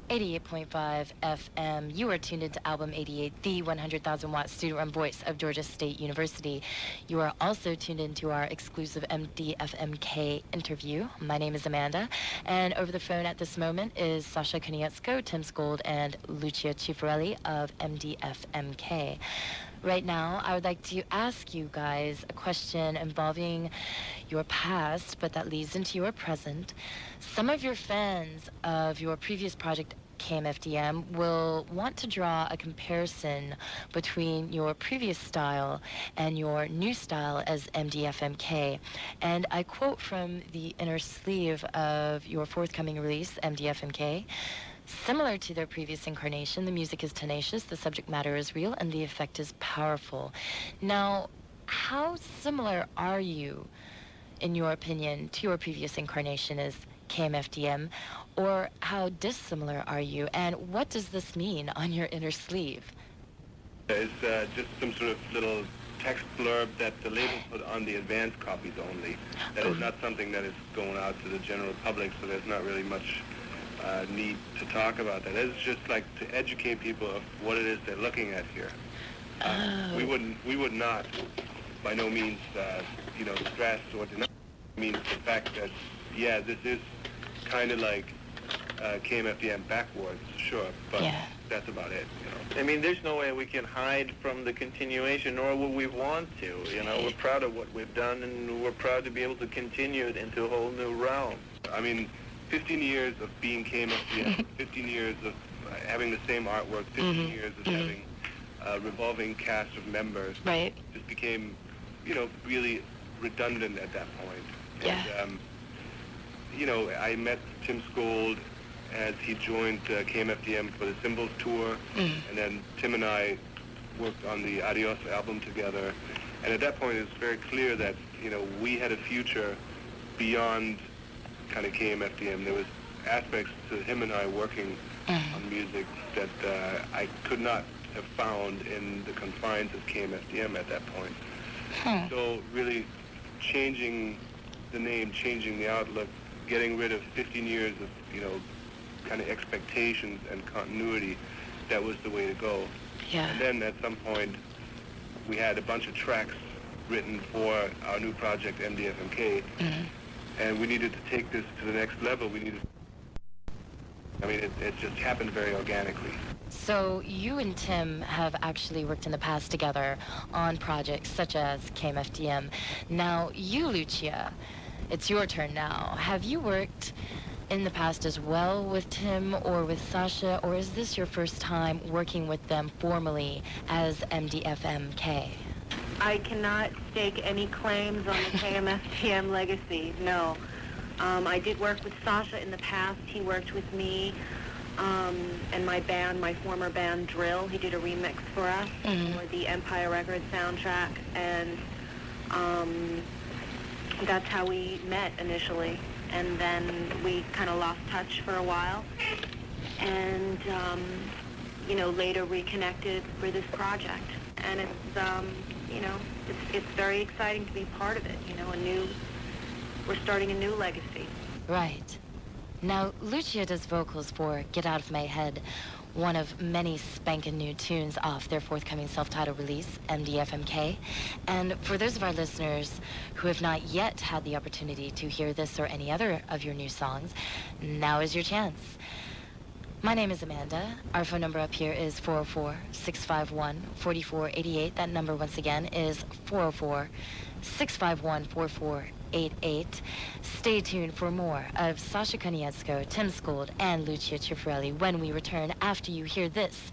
88.5 FM. You are tuned into Album 88, the 100,000 watt student-run voice of Georgia State University. You are also tuned into our exclusive mdfmk interview. My name is Amanda, and over the phone at this moment is Sasha Konietzko, Tim Skold, and Lucia Cifarelli of mdfmk. Right now, I would like to ask you guys a question involving your past, but that leads into your present. Some of your fans of your previous project, KMFDM, will want to draw a comparison between your previous style and your new style as mdfmk. And I quote from the inner sleeve of your forthcoming release, mdfmk. Similar to their previous incarnation, the music is tenacious, the subject matter is real, and the effect is powerful. Now, how similar are you, in your opinion, to your previous incarnation as KMFDM, or how dissimilar are you, and what does this mean on your inner sleeve? It's just some sort of little text blurb that the label put on the advanced copies only. That is not something that is going out to the general public, so there's not really much need to talk about that. It's just like to educate people of what it is they're looking at here. We would not, by no means, stress or deny. It means the fact that, yeah, this is kind of like KMFDM backwards, sure, but that's about it, I mean, there's no way we can hide from the continuation, nor would we want to, We're proud of what we've done, and we're proud to be able to continue it into a whole new realm. I mean, 15 years of being KMFDM, 15 years of having the same artwork, 15 years of having a revolving cast of members, just became, really redundant at that point. Yeah. And, I met Tim Skold as he joined KMFDM for the Symbols Tour, and then Tim and I worked on the Adios album together. And at that point, it was very clear that, we had a future beyond kind of KMFDM. There was aspects to him and I working on music that I could not have found in the confines of KMFDM at that point. So really changing the name, changing the outlook, getting rid of 15 years of, kind of expectations and continuity, that was the way to go. Yeah. And then at some point, we had a bunch of tracks written for our new project, mdfmk, and we needed to take this to the next level. It just happened very organically. So you and Tim have actually worked in the past together on projects such as KMFDM. Now, you, Lucia, it's your turn now. Have you worked in the past as well with Tim or with Sasha, or is this your first time working with them formally as mdfmk? I cannot stake any claims on the KMFDM legacy, no. I did work with Sasha in the past. He worked with me and my band, my former band Drill. He did a remix for us for the Empire Records soundtrack, and that's how we met initially. And then we kind of lost touch for a while, and later reconnected for this project. And it's very exciting to be part of it. We're starting a new legacy. Right. Now, Lucia does vocals for Get Out of My Head, one of many spankin' new tunes off their forthcoming self-titled release, mdfmk. And for those of our listeners who have not yet had the opportunity to hear this or any other of your new songs, now is your chance. My name is Amanda. Our phone number up here is 404-651-4488. That number, once again, is 404-651-4488. Stay tuned for more of Sasha Konietzko, Tim Skold, and Lucia Cifarelli when we return after you hear this,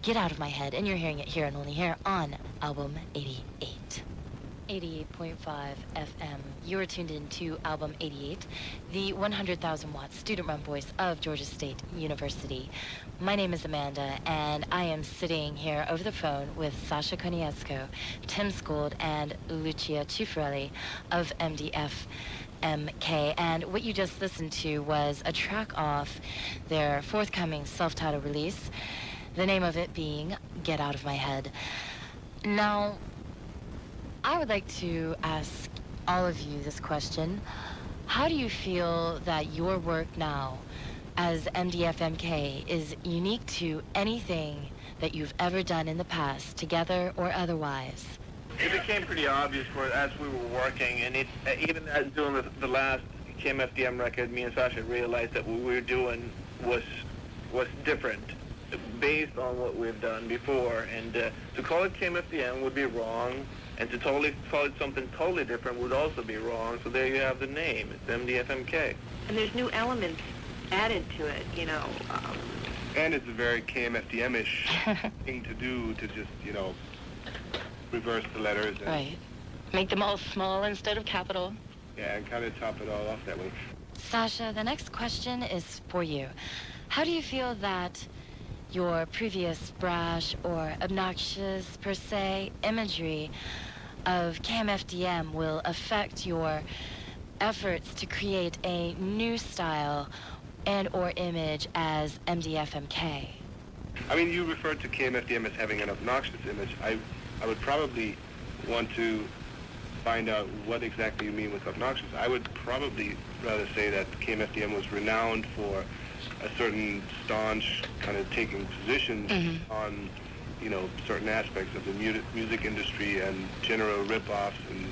Get Out of My Head, and you're hearing it here and only here on Album 88. 88.5 FM. You are tuned in to Album 88, the 100,000 watt student-run voice of Georgia State University. My name is Amanda, and I am sitting here over the phone with Sasha Konietzko, Tim Skold, and Lucia Cifarelli of mdfmk. And what you just listened to was a track off their forthcoming self-titled release, the name of it being Get Out of My Head. Now, I would like to ask all of you this question. How do you feel that your work now as MDFMK is unique to anything that you've ever done in the past, together or otherwise? It became pretty obvious for as we were working, and even as doing the last KMFDM record, me and Sasha realized that what we were doing was different, based on what we've done before, and to call it KMFDM would be wrong, and to totally call it something totally different would also be wrong. So there you have the name. It's MDFMK. And there's new elements added to it, you know. And it's a very KMFDM-ish thing to do, to just, you know, reverse the letters. And, Right. Make them all small instead of capital. yeah, and kind of top it all off that way. Sasha, the next question is for you. How do you feel that your previous brash or obnoxious, per se, imagery of KMFDM will affect your efforts to create a new style and or image as MDFMK? I mean, you referred to KMFDM as having an obnoxious image. I would probably want to find out what exactly you mean with obnoxious. I would probably rather say that KMFDM was renowned for a certain staunch kind of taking positions on, you know, certain aspects of the music industry and general rip-offs and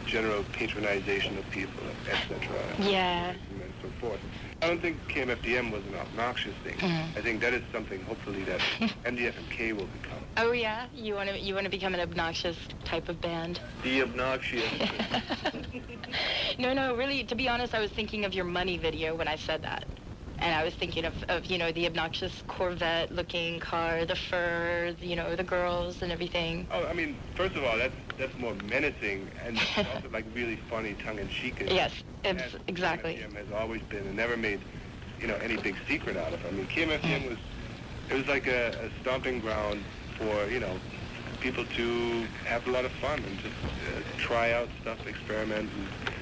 general patronization of people, etc. Yeah. And so forth. I don't think KMFDM was an obnoxious thing. I think that is something, hopefully, that MDFMK will become. Oh yeah, you want to become an obnoxious type of band? The obnoxious. No, really. To be honest, I was thinking of your Money video when I said that. And I was thinking of you know, the obnoxious Corvette-looking car, the fur, you know, the girls and everything. Oh, I mean, first of all, that's more menacing, and it's also like really funny, tongue-in-cheek. Yes, exactly. KMFDM has always been, and never made, you know, any big secret out of it. I mean, KMFDM was like a stomping ground for, you know, people to have a lot of fun and just try out stuff, experiment.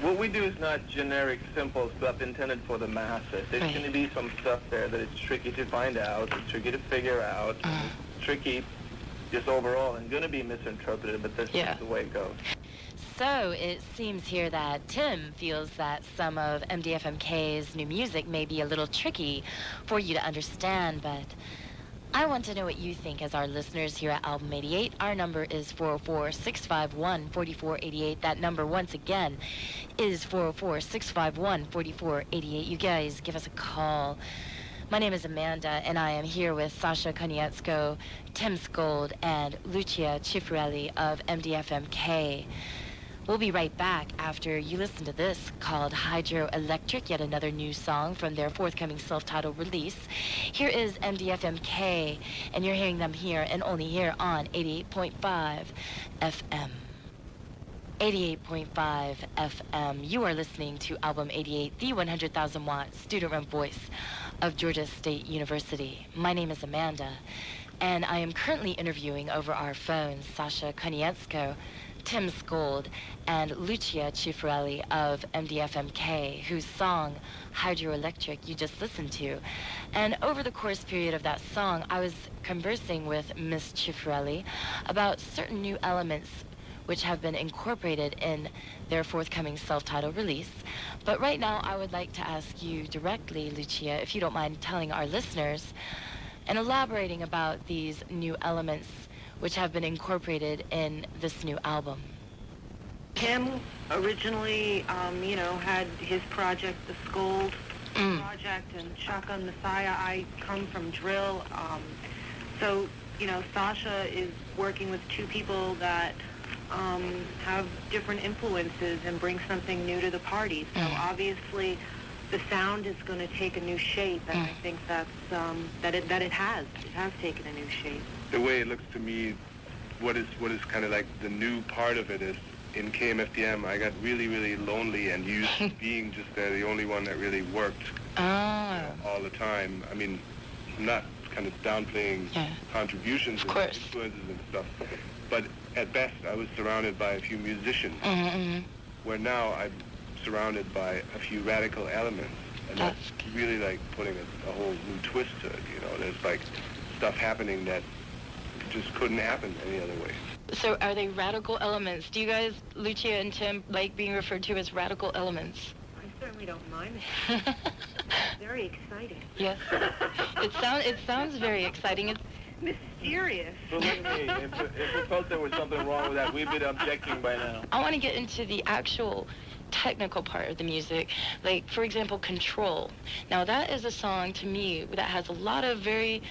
What we do is not generic, simple stuff intended for the masses. There's going to be some stuff there that it's tricky to find out, it's tricky to figure out, it's tricky just overall and going to be misinterpreted, but that's just the way it goes. So it seems here that Tim feels that some of MDFMK's new music may be a little tricky for you to understand, but I want to know what you think as our listeners here at Album 88. Our number is 404-651-4488. That number, once again, is 404-651-4488. You guys give us a call. My name is Amanda, and I am here with Sasha Konietzko, Tim Skold, and Lucia Cifarelli of MDFMK. We'll be right back after you listen to this called Hydroelectric, yet another new song from their forthcoming self-titled release. Here is MDFMK, and you're hearing them here and only here on 88.5 FM. 88.5 FM. You are listening to Album 88, the 100,000 watt student-run voice of Georgia State University. My name is Amanda, and I am currently interviewing over our phones Sasha Konietzko, Tim Skold, and Lucia Cifarelli of MDFMK, whose song, Hydroelectric, you just listened to. And over the course period of that song, I was conversing with Miss Cifarelli about certain new elements which have been incorporated in their forthcoming self-titled release. But right now, I would like to ask you directly, Lucia, if you don't mind telling our listeners and elaborating about these new elements which have been incorporated in this new album. Tim originally, you know, had his project, the Skold Project, and Shotgun Messiah. I come from drill. So, you know, Sasha is working with two people that have different influences and bring something new to the party. So obviously, the sound is going to take a new shape, and I think that's that it has taken a new shape. The way it looks to me, what is kind of like the new part of it is, in KMFDM, I got really, really lonely and used to being just the only one that really worked all the time. I mean, I'm not kind of downplaying contributions and influences and stuff, but at best, I was surrounded by a few musicians, where now I'm surrounded by a few radical elements, and that's really like putting a whole new twist to it, you know. There's like stuff happening that just couldn't happen any other way. So are they radical elements? Do you guys, Lucia and Tim, like being referred to as radical elements? I certainly don't mind it. Very exciting. Yes. It sounds very exciting. It's Mysterious. Believe me, if we felt there was something wrong with that, we'd be objecting by now. I want to get into the actual technical part of the music. Like, for example, Control. Now, that is a song to me that has a lot of very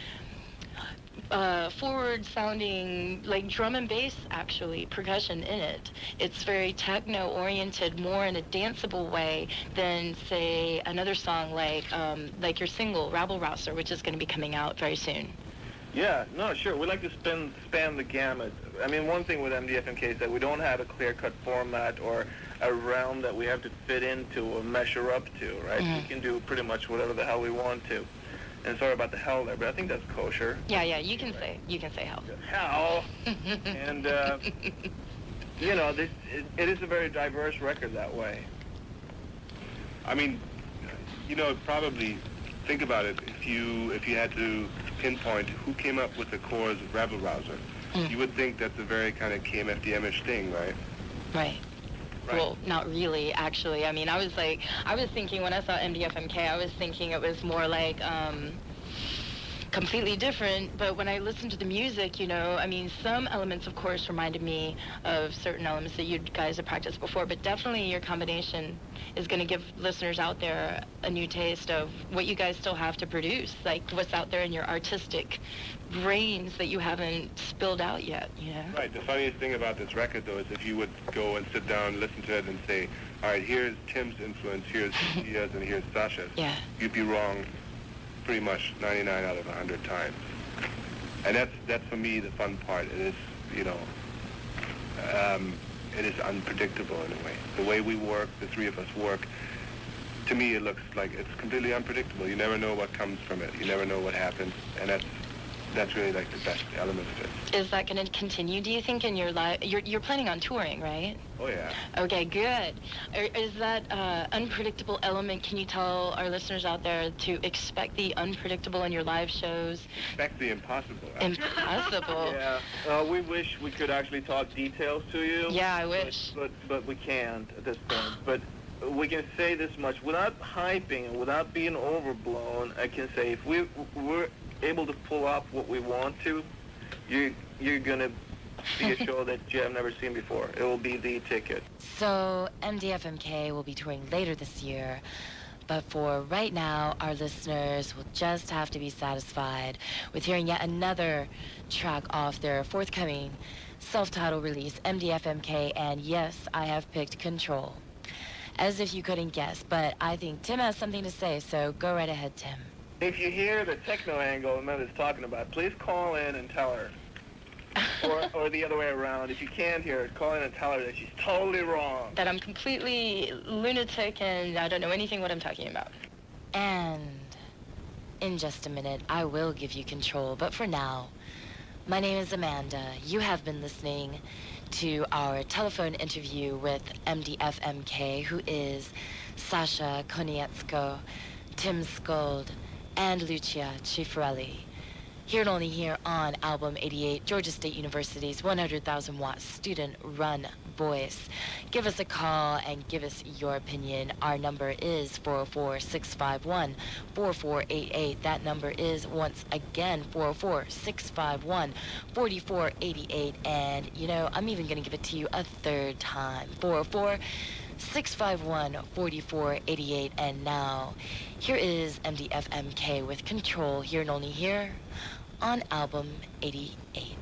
forward-sounding, like drum and bass, actually, percussion in it. It's very techno-oriented, more in a danceable way than, say, another song like your single, WRAS, which is going to be coming out very soon. Yeah, no, sure. We like to span the gamut. I mean, one thing with MDFMK is that we don't have a clear-cut format or a realm that we have to fit into or measure up to, right? Mm-hmm. We can do pretty much whatever the hell we want to. And sorry about the hell there, but I think that's kosher. Yeah, you can say hell. Hell. And, you know, it is a very diverse record that way. I mean, you know, probably think about it. If you had to pinpoint who came up with the chorus of Rabble Rouser, you would think that's a very kind of KMFDM-ish thing, right? Right. Right. Well, not really, actually. I mean, I was thinking when I saw MDFMK, I was thinking it was more like completely different. But when I listened to the music, you know, I mean, some elements, of course, reminded me of certain elements that you guys have practiced before. But definitely your combination is going to give listeners out there a new taste of what you guys still have to produce, like what's out there in your artistic brains that you haven't spilled out yet, you know? Right. The funniest thing about this record, though, is if you would go and sit down and listen to it and say, all right, here's Tim's influence, here's Lucia's, and here's Sasha's, Yeah. you'd be wrong pretty much 99 out of 100 times. And that's for me the fun part. It is, you know, it is unpredictable in a way. The way we work, the three of us work, to me it looks like it's completely unpredictable. You never know what comes from it. You never know what happens. And that's really like the best element of it. Is that going to continue, do you think, in your life? You're planning on touring, right? Oh, yeah. Okay, good. Is that unpredictable element, can you tell our listeners out there to expect the unpredictable in your live shows? Expect the impossible. Impossible. Yeah. We wish we could actually talk details to you. Yeah, I wish. But we can't at this point. But we can say this much. Without hyping and without being overblown, I can say if we're able to pull off what we want to, you're going to see a show that you have never seen before. It will be the ticket. So MDFMK will be touring later this year, but for right now, our listeners will just have to be satisfied with hearing yet another track off their forthcoming self-titled release, MDFMK, and yes, I have picked Control. As if you couldn't guess, but I think Tim has something to say, so go right ahead, Tim. If you hear the techno angle Amanda's talking about, please call in and tell her. Or the other way around. If you can't hear it, call in and tell her that she's totally wrong. That I'm completely lunatic and I don't know anything what I'm talking about. And in just a minute, I will give you Control. But for now, my name is Amanda. You have been listening to our telephone interview with MDFMK, who is Sasha Konietzko, Tim Skold, and Lucia Cifarelli. Here and only here on Album 88, Georgia State University's 100,000 watt student-run voice. Give us a call and give us your opinion. Our number is 404-651-4488. That number is, once again, 404-651-4488. And, you know, I'm even going to give it to you a third time. 404-651-4488. And now, here is MDFMK with Control, here and only here on Album 88.